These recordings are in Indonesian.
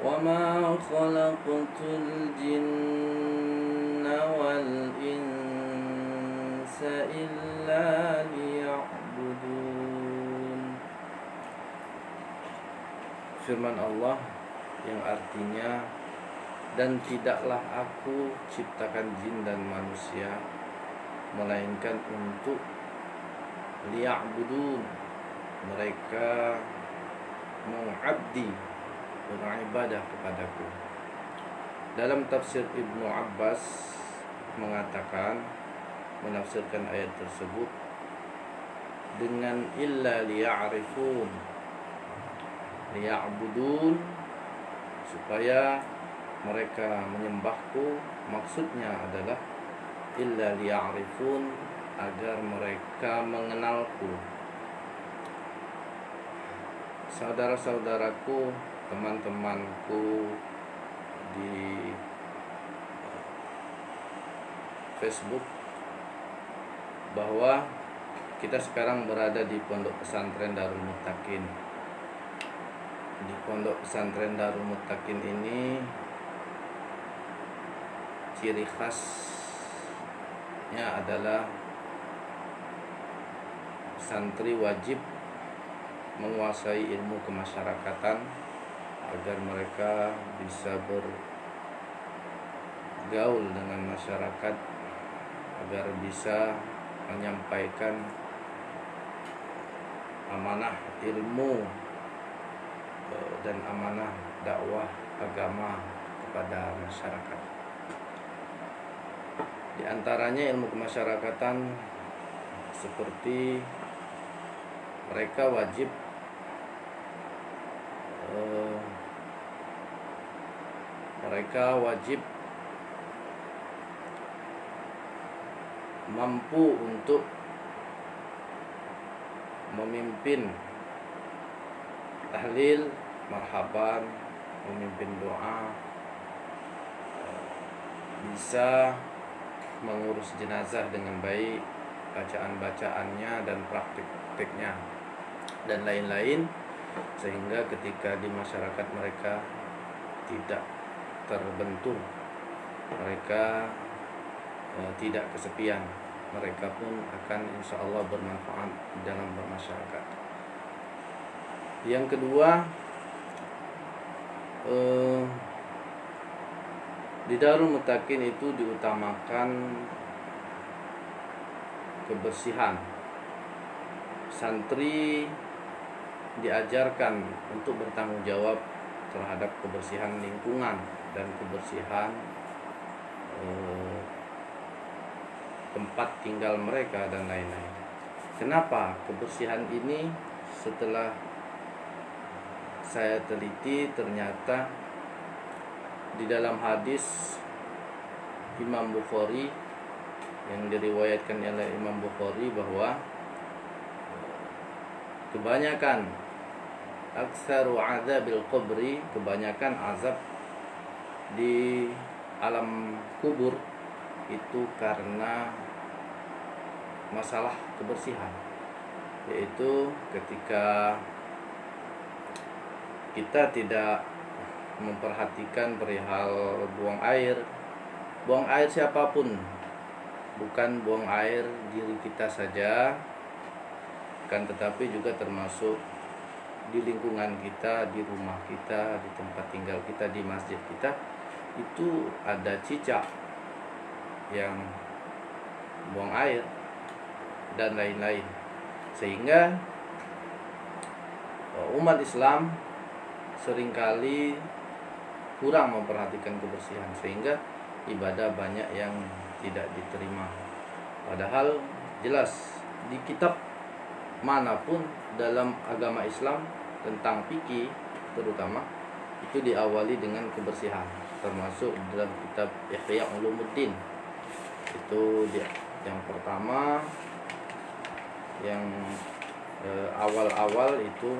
وما خلقت الجن والإنس إلا ليعبدون. Firman Allah yang artinya, dan tidaklah aku ciptakan jin dan manusia melainkan untuk liya'budun, mereka mengabdi, beribadah kepadaku. Dalam tafsir Ibnu Abbas mengatakan, menafsirkan ayat tersebut dengan illa liya'rifun, liya'budun, supaya mereka menyembahku. Maksudnya adalah illa liya'rifun, agar mereka mengenalku. Saudara-saudaraku, teman-temanku di Facebook, bahwa kita sekarang berada di Pondok Pesantren Darul Muttaqin. Di Pondok Pesantren Darul Muttaqin ini ciri khasnya adalah santri wajib menguasai ilmu kemasyarakatan agar mereka bisa bergaul dengan masyarakat, agar bisa menyampaikan amanah ilmu dan amanah dakwah agama kepada masyarakat. Di antaranya ilmu kemasyarakatan seperti mereka wajib mampu untuk memimpin tahlil, marhaban, memimpin doa, bisa mengurus jenazah dengan baik, bacaan-bacaannya dan praktik-praktiknya dan lain-lain, sehingga ketika di masyarakat mereka tidak terbentur, mereka tidak kesepian, mereka pun akan insya Allah bermanfaat dalam bermasyarakat. Yang kedua, di Darul Muttaqin itu diutamakan kebersihan. Santri diajarkan untuk bertanggung jawab terhadap kebersihan lingkungan dan kebersihan tempat tinggal mereka dan lain-lain. Kenapa kebersihan ini? Setelah saya teliti, ternyata di dalam hadis Imam Bukhari yang diriwayatkan oleh Imam Bukhari bahwa kebanyakan aktsaru azabil qabri, kebanyakan azab di alam kubur itu karena masalah kebersihan, yaitu ketika kita tidak memperhatikan perihal buang air siapapun, bukan buang air diri kita saja, kan, tetapi juga termasuk di lingkungan kita, di rumah kita, di tempat tinggal kita, di masjid kita, itu ada cicak yang buang air dan lain-lain, sehingga umat Islam seringkali kurang memperhatikan kebersihan, sehingga ibadah banyak yang tidak diterima. Padahal jelas di kitab manapun dalam agama Islam tentang fikih terutama itu diawali dengan kebersihan, termasuk dalam kitab Ihya Ulumuddin. Itu yang pertama, yang awal-awal itu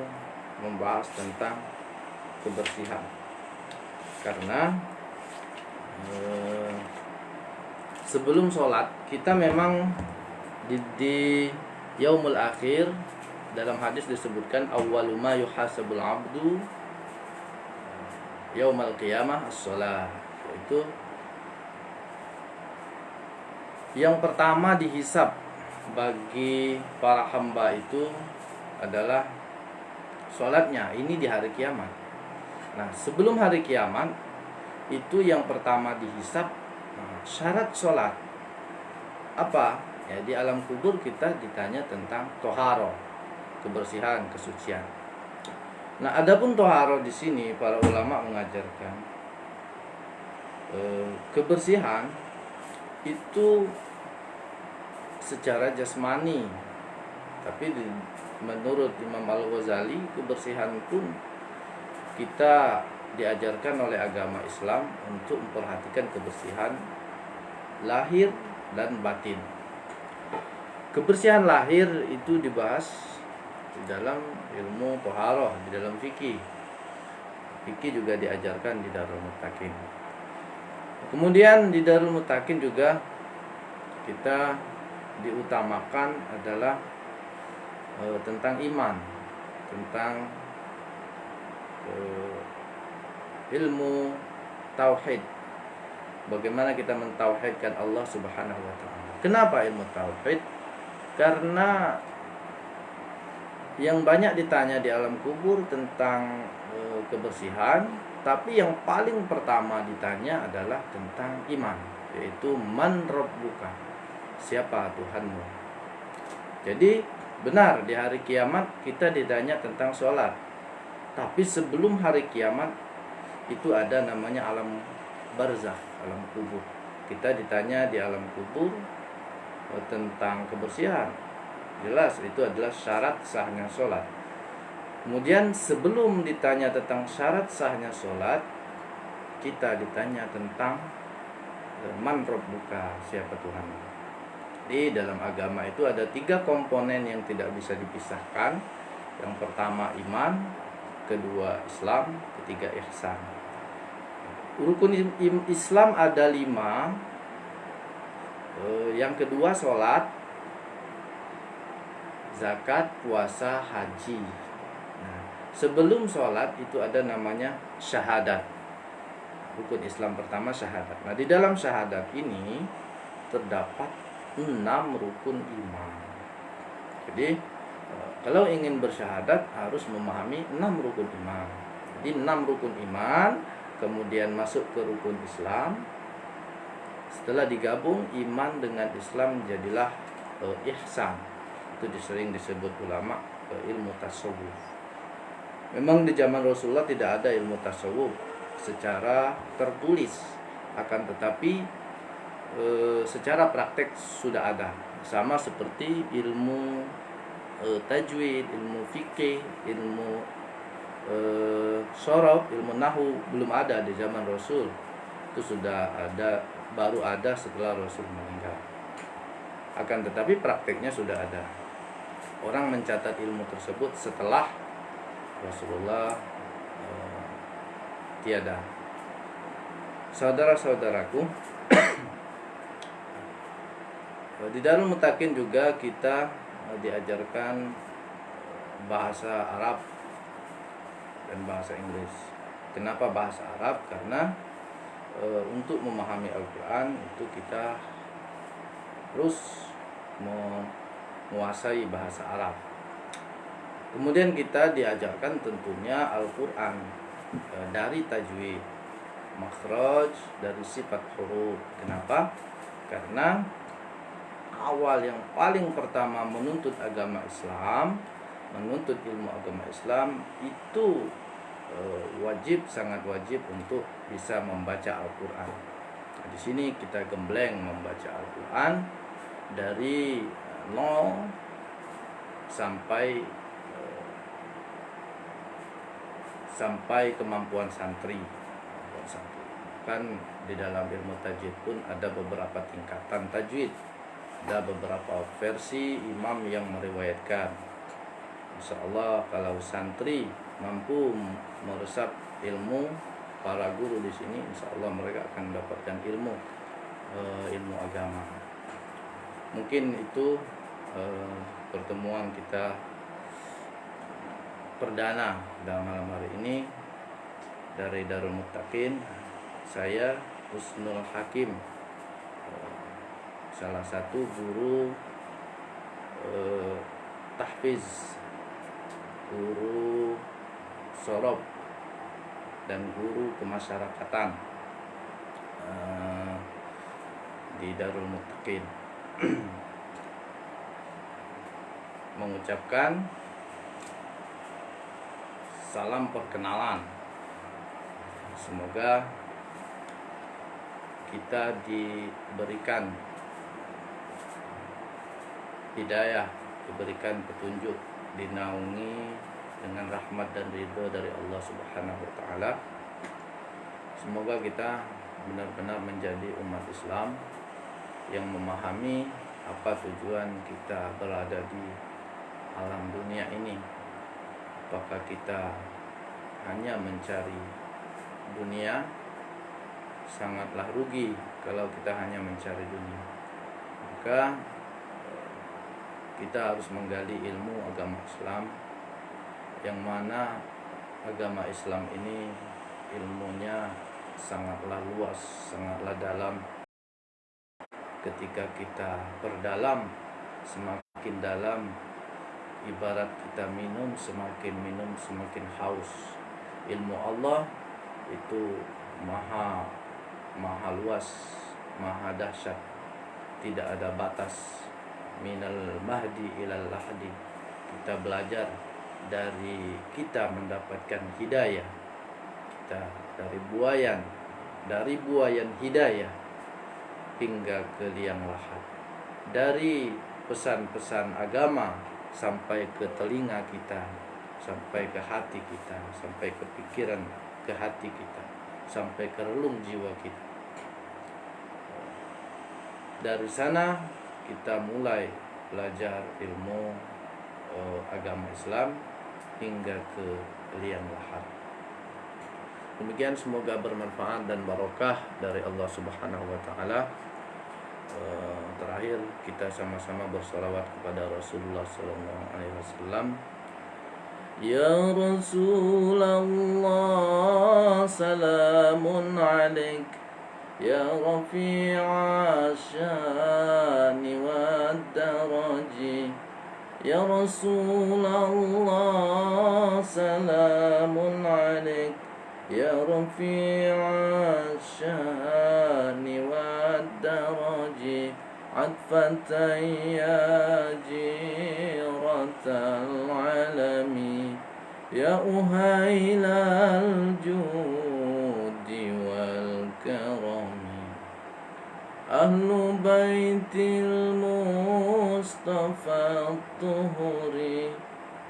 membahas tentang kebersihan, karena sebelum sholat kita memang di yaumul akhir dalam hadis disebutkan awwalu ma yuhasabul abdu yaumal qiyamah as-shalah, yaitu yang pertama dihisab bagi para hamba itu adalah sholatnya. Ini di hari kiamat. Nah, sebelum hari kiamat itu yang pertama dihisab syarat sholat apa? Ya, di alam kubur kita ditanya tentang toharo, kebersihan, kesucian. Nah, adapun toharo di sini para ulama mengajarkan kebersihan itu secara jasmani, tapi menurut Imam Al-Ghazali kebersihan pun kita diajarkan oleh agama Islam untuk memperhatikan kebersihan lahir dan batin. Kebersihan lahir itu dibahas di dalam ilmu toharoh, di dalam fikih. Fikih juga diajarkan di Darul Muttaqin. Kemudian di Darul Muttaqin juga kita diutamakan adalah tentang iman, tentang ilmu tauhid. Bagaimana kita mentauhidkan Allah Subhanahu wa taala. Kenapa ilmu tauhid? Karena yang banyak ditanya di alam kubur tentang kebersihan, tapi yang paling pertama ditanya adalah tentang iman, yaitu man rabbuka, siapa Tuhanmu. Jadi benar di hari kiamat kita ditanya tentang sholat, tapi sebelum hari kiamat itu ada namanya alam barzakh, alam kubur. Kita ditanya di alam kubur tentang kebersihan. Jelas itu adalah syarat sahnya sholat. Kemudian sebelum ditanya tentang syarat sahnya sholat, kita ditanya tentang man rabbuka, siapa Tuhan. Di dalam agama itu ada 3 komponen yang tidak bisa dipisahkan. Yang pertama iman, kedua Islam, ketiga ihsan. Rukun Islam ada 5. Yang kedua sholat, zakat, puasa, haji. Nah, sebelum sholat itu ada namanya syahadat. Rukun Islam pertama syahadat. Nah, di dalam syahadat ini terdapat 6 rukun iman. Jadi kalau ingin bersyahadat harus memahami 6 rukun iman. Jadi 6 rukun iman, kemudian masuk ke rukun Islam. Setelah digabung iman dengan Islam jadilah ihsan. Itu sering disebut ulama ilmu tasawuf. Memang di zaman Rasulullah tidak ada ilmu tasawuf secara tertulis, akan tetapi secara praktek sudah ada. Sama seperti ilmu tajwid, ilmu fikih, ilmu sorof, ilmu nahu belum ada di zaman Rasul. Itu sudah ada, baru ada setelah Rasul meninggal. Akan tetapi prakteknya sudah ada. Orang mencatat ilmu tersebut setelah Rasulullah tiada. Saudara-saudaraku, di Darul Muttaqin juga kita diajarkan bahasa Arab dan bahasa Inggris. Kenapa bahasa Arab? Karena untuk memahami Al-Quran itu kita harus menguasai bahasa Arab. Kemudian kita diajarkan tentunya Al-Quran dari tajwid, makhraj, dari sifat huruf. Kenapa? Karena awal yang paling pertama menuntut agama Islam, menuntut ilmu agama Islam itu wajib, sangat wajib untuk bisa membaca Al-Quran. Nah, di sini kita gembleng membaca Al-Quran dari 0 sampai kemampuan santri. Kan di dalam ilmu tajwid pun ada beberapa tingkatan tajwid, ada beberapa versi imam yang meriwayatkan. Insyaallah kalau santri mampu meresap ilmu para guru di sini, insyaallah mereka akan mendapatkan ilmu agama. Mungkin itu pertemuan kita perdana dalam malam hari ini. dari Darul Muttaqin. Saya Husnul Hakim, salah satu guru tahfiz, guru sorob, dan guru kemasyarakatan di Darul Muttaqin. Mengucapkan salam perkenalan. Semoga kita diberikan hidayah, diberikan petunjuk, dinaungi dengan rahmat dan ridho dari Allah Subhanahu wa taala. Semoga kita benar-benar menjadi umat Islam yang memahami apa tujuan kita berada di alam dunia ini. Apakah kita hanya mencari dunia? Sangatlah rugi kalau kita hanya mencari dunia. Maka kita harus menggali ilmu agama Islam, yang mana agama Islam ini ilmunya sangatlah luas, sangatlah dalam. Ketika kita perdalam, semakin dalam, ibarat kita minum, semakin haus. Ilmu Allah itu maha luas, maha dahsyat, tidak ada batas. Minal mahdi ilal lahdi. Kita belajar dari kita mendapatkan hidayah, kita dari buayan hidayah hingga ke liang lahat, dari pesan-pesan agama sampai ke telinga kita, sampai ke hati kita, sampai ke pikiran, ke hati kita, sampai ke relung jiwa kita. Dari sana kita mulai belajar ilmu agama Islam hingga ke liang lahat. Demikian, semoga bermanfaat dan barokah dari Allah Subhanahu wa taala. Terakhir kita sama-sama bersalawat kepada Rasulullah sallallahu alaihi wasallam. Ya Rasulullah, salamun alaik, ya rafi'a syani wa daraji. Ya Rasulullah, salamun alaik, ya rafi'a syani wa daraji. Atfatan ya jiratal alami, ya uhailal judi wal karami. Ahlu baitil Mustafa tuhuri,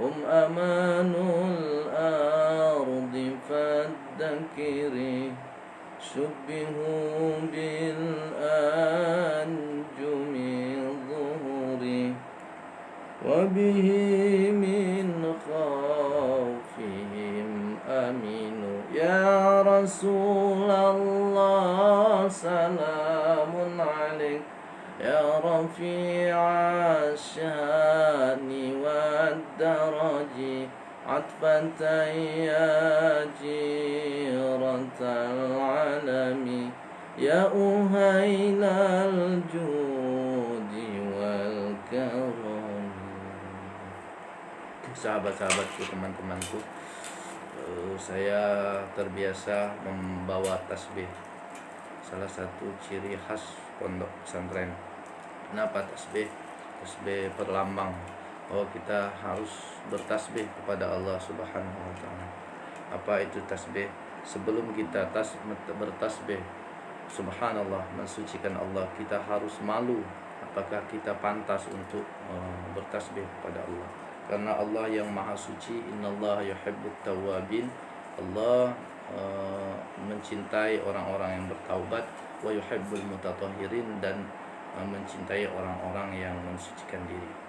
hum amanul ardi faddakiri. Syubbihu bil anjumi zuhuri, wa bihi min khawfihim aminu. Ya Rasulullah, salamun alaik, ya rafi'a syani wa daraji. Atfatan ya jiratal alami, ya uhailal judi wal karami. Sahabat-sahabatku, teman-temanku, saya terbiasa membawa tasbih, salah satu ciri khas pondok pesantren. Kenapa tasbih? Tasbih perlambang bahwa kita harus bertasbih kepada Allah Subhanahu wa taala. Apa itu tasbih? Sebelum kita bertasbih, subhanallah, mensucikan Allah, kita harus malu apakah kita pantas untuk bertasbih kepada Allah. Karena Allah yang maha suci, innallaha yuhibbut tawwabin. Allah mencintai orang-orang yang bertaubat, wa yuhibbul mutatahhirin, dan mencintai orang-orang yang mensucikan diri.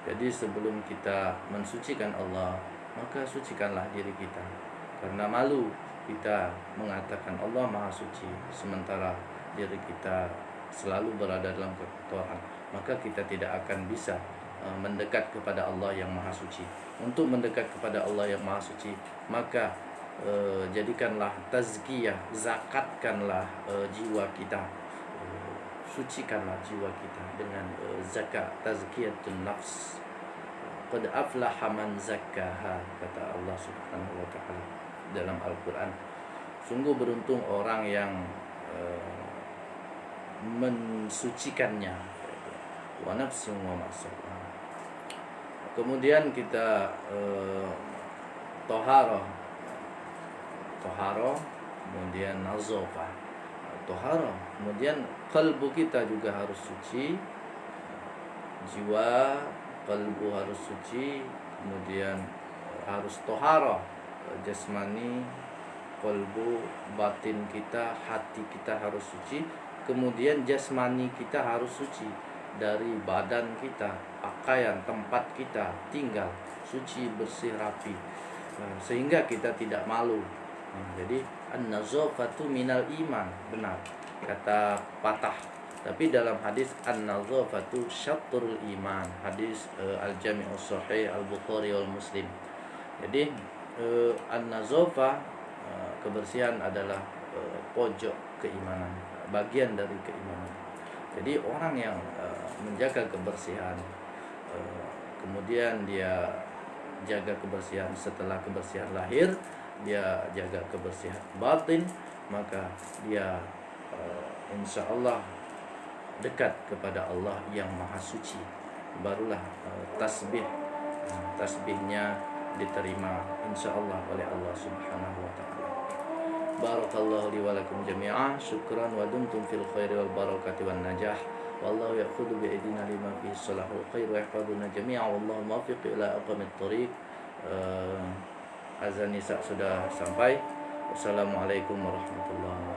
Jadi sebelum kita mensucikan Allah, maka sucikanlah diri kita. Karena malu kita mengatakan Allah maha suci, sementara diri kita selalu berada dalam kekotoran, maka kita tidak akan bisa mendekat kepada Allah yang maha suci. Untuk mendekat kepada Allah yang maha suci, maka jadikanlah tazkiyah, zakatkanlah jiwa kita, sucikanlah jiwa kita dengan zakat, tazkiyatun nafs. Qad aflaha man zakkaha, kata Allah Subhanahu wa taala dalam Al-Qur'an. Sungguh beruntung orang yang mensucikannya. Wa nafsin wa ma sawaha. Kemudian kita toharoh, kemudian nazofah, toharoh, kemudian kalbu kita juga harus suci, jiwa kalbu harus suci, kemudian harus toharoh, jasmani, kalbu, batin kita, hati kita harus suci, kemudian jasmani kita harus suci dari badan kita, pakaian, tempat kita tinggal suci, bersih, rapi, sehingga kita tidak malu. Jadi an-nazafatu minal iman, benar kata Patah. Tapi dalam hadis an-nazafatu syatrul iman, hadis Al-Jami'us Shahih Al-Bukhari wal Muslim. Jadi an-nazafah, kebersihan adalah pojok keimanan, bagian dari keimanan. Jadi orang yang menjaga kebersihan, kemudian dia jaga kebersihan setelah kebersihan lahir, dia jaga kebersihan batin, maka dia insya Allah dekat kepada Allah yang Maha Suci. Barulah tasbihnya diterima insya Allah oleh Allah Subhanahu wa taala. Barakallahu li wa lakum jami'an. Syukran wa dumtum fil khairi wal barakati wan najah. Wallahu ya'khudhu bi aydina lima fihi salahul khair wa yahfadhuna jami'an. Wallahu muwaffiq ila aqwamit thoriq. Azan Nisa sudah sampai. Wassalamualaikum warahmatullahi wabarakatuh.